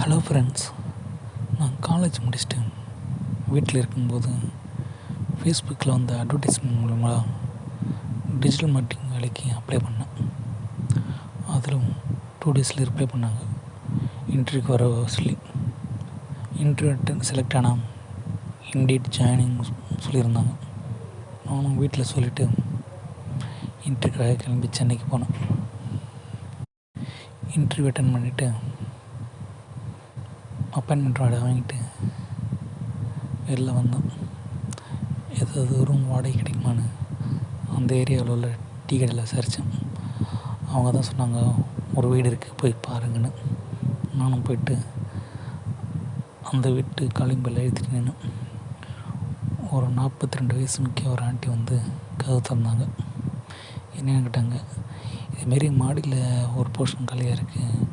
Hello friends, நான் college முடிச்சுட்டு வீட்டில் இருக்கும்போது ஃபேஸ்புக்கில் வந்த அட்வர்டைஸ்மெண்ட் மூலமாக டிஜிட்டல் மார்க்கெட்டிங் வேலைக்கு அப்ளை பண்ணேன். அதிலும் 2 டேஸில் ரிப்ளை பண்ணாங்க. இன்டர்வியூக்கு வர சொல்லி இன்டர்வியூ செலக்ட் ஆனால் இன்டீட் ஜாயினிங் சொல்லியிருந்தாங்க. நானும் வீட்டில் சொல்லிவிட்டு இன்டர்வியூக்காக கிளம்பி சென்னைக்கு போனேன். இன்டர்வியூ அட்டன் பண்ணிவிட்டு அப்பாயின்மெண்ட் வாடகை வாங்கிட்டு வெளில வந்தோம். ஏதாவது ரூம் வாடகை கிடைக்குமான்னு அந்த ஏரியாவில் உள்ள டீ கடையில் விசாரித்தேன். அவங்க தான் சொன்னாங்க, ஒரு வீடு இருக்குது, போய் பாருங்கன்னு. நானும் போயிட்டு அந்த வீட்டு காலிங் பெல் எழுதிட்டு நின்னேன். ஒரு 42 வயசு மிக்க ஒரு ஆண்டி வந்து கதவு திறந்தாங்க. என்னென்னு கேட்டாங்க, இதுமாரி மாடியில் ஒரு போர்ஷன் காலியாக இருக்குது,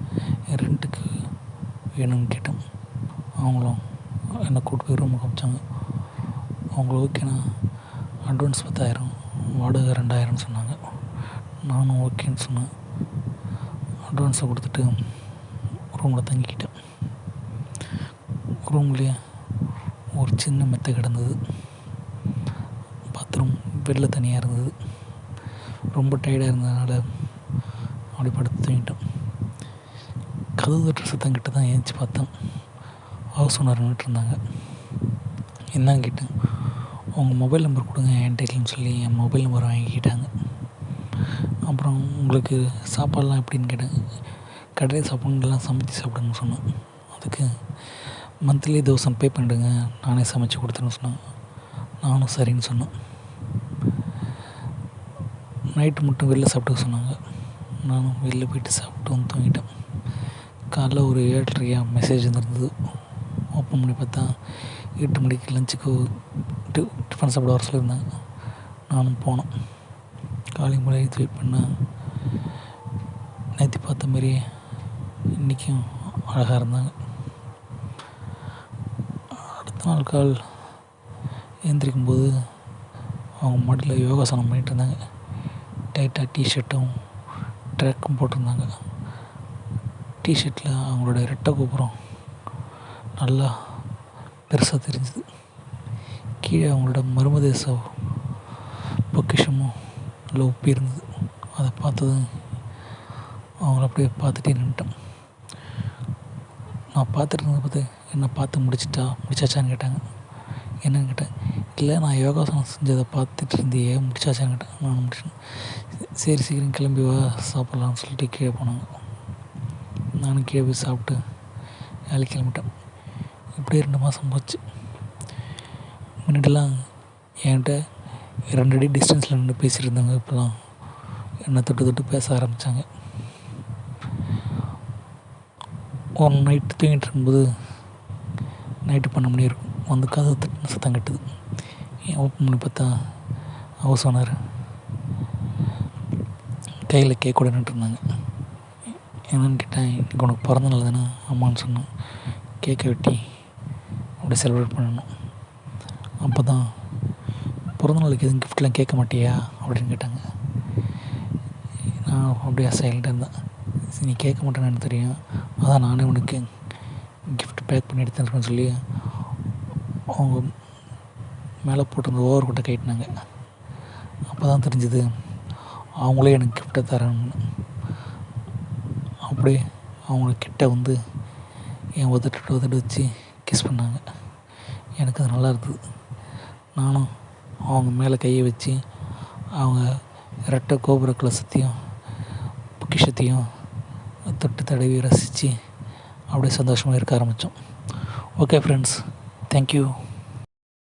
ரெண்ட்டுக்கு வேணும்னு கேட்டோம். அவங்களும் என்னை கூப்பிட்டு போய் ரூமுக்கு அமிச்சாங்க. அவங்கள ஓகேண்ணா, அட்வான்ஸ் 10,000, வாடகை 2,000 சொன்னாங்க. நானும் ஓகேன்னு சொன்னேன். அட்வான்ஸை கொடுத்துட்டு ரூமில் தங்கிக்கிட்டேன். ரூம்லேயே ஒரு சின்ன மெத்தை கிடந்தது. பாத்ரூம் வெளில தனியாக இருந்தது. ரொம்ப டயர்டாக இருந்ததுனால அப்படி படுத்து தூங்கிட்டேன். கதவு தட்டுற சத்தம் கிட்ட தான் ஏஞ்சி பார்த்தேன். ஹவுஸ் ஓனர் நின்றுட்டு இருந்தாங்க. என்னன்னு கேட்டேன். உங்கள் மொபைல் நம்பர் கொடுங்க என்கிட்ட இல்லைன்னு சொல்லி என் மொபைல் நம்பர் வாங்கிக்கிட்டாங்க. அப்புறம் உங்களுக்கு சாப்பாடெலாம் எப்படின்னு கேட்டேன். கடையில் சாப்பாடுலாம் சமைச்சு சாப்பிடுங்கன்னு சொன்னேன். அதுக்கு மந்த்லி 1000 பே பண்ணிடுங்க, நானே சமைச்சு கொடுத்துருன்னு சொன்னாங்க. நானும் சரின்னு சொன்னேன். நைட்டு மட்டும் வெளில சாப்பிட்டுக்க சொன்னாங்க. நானும் வெளில போய்ட்டு சாப்பிட்டு வந்து தூங்கிட்டேன். காலைல ஒரு 7:30 மெசேஜ் வந்துருந்தது. ஓப்பன் பண்ணி பார்த்தா 8 மணிக்கு லஞ்சுக்கு டிஃபன் சாப்பிட வர சொல்லியிருந்தாங்க. நானும் போனேன். காலிங் பெல் எழுதி வெயிட் பண்ணேன். நேற்று பார்த்த மாரி இன்றைக்கும் அழகாக இருந்தாங்க. அடுத்த நாள் கால் எழுந்திரிக்கும்போது அவங்க மாடியில் யோகாசனம் பண்ணிகிட்டு இருந்தாங்க. டைட்டாக டிஷர்ட்டும் ட்ராக்கும் போட்டிருந்தாங்க. டிஷர்ட்டில் அவங்களோட ரெட்டை கோபுரம் நல்லா பெருசாக தெரிஞ்சுது. கீழே அவங்களோட மர்மதேச பொக்கிஷமும் நல்லா உப்பி இருந்தது. அதை பார்த்ததும் அவங்கள அப்படியே பார்த்துட்டே நின்றுட்டேன். நான் பார்த்துட்டு இருந்ததை பார்த்து என்னை பார்த்து முடிச்சாச்சான்னு கேட்டாங்க. என்னன்னு கேட்டேன். இல்லை, நான் யோகாசனம் செஞ்சதை பார்த்துட்டு இருந்தியே, முடிச்சாச்சான்னு கேட்டேன். நான் முடிச்சேன். சரி, சீக்கிரம் கிளம்பி வா, சாப்பிட்லான்னு சொல்லிட்டு கீழே போனாங்க. நானும் கீழே போய் சாப்பிட்டு வேலைக்கு கிளம்பிட்டேன். இப்படியே 2 மாதம் போச்சு. முன்னாடிலாம் என்கிட்ட 2 அடி டிஸ்டன்ஸில் நின்று பேசிகிட்டு இருந்தாங்க. இப்போலாம் என்னை தொட்டு பேச ஆரம்பித்தாங்க. ஒரு நைட்டு தூங்கிட்டு இருக்கும்போது நைட்டு 12 மணி இருக்கும். வந்து கதவு தட்டின சத்தம் கட்டுது. ஓப்பன் பண்ணி பார்த்தா ஹவுஸ் ஓனர் கையில் கேக் கூட நின்றுருந்தாங்க. என்னன்னு கேட்டேன். இன்றைக்கி உனக்கு பிறந்த நாள் தானே? அம்மான்னு சொன்னேன். கேக்கை வெட்டி அப்படியே செலிப்ரேட் பண்ணணும். அப்போ தான் பிறந்தநாளுக்கு எதுவும் கிஃப்ட்லாம் கேட்க மாட்டியா அப்படின்னு கேட்டாங்க. நான் அப்படியே சைலண்டாக இருந்தேன். நீ கேட்க மாட்டேன்னு எனக்கு தெரியும், அதான் நானே உனக்கு கிஃப்ட் பேக் பண்ணி எடுத்துருக்கேன்னு சொல்லி அவங்க மேலே போட்டிருந்த ஓவர் கோட்டை கைட்டினாங்க. அப்போ தான் தெரிஞ்சுது அவங்களே எனக்கு கிஃப்ட்டை தரேன்னு. அப்படியே அவங்க கிட்ட வந்து என் உதட்டு வச்சு கிஸ் பண்ணாங்க. எனக்கு அது நல்லா இருந்தது. நானும் அவங்க மேலே கையை வச்சு அவங்க ரெட்டை கோபுர கலசத்தையும் பொக்கிஷத்தையும் தொட்டு தடவி ரசித்து அப்படியே சந்தோஷமாக இருக்க ஆரம்பித்தோம். Okay friends, thank you.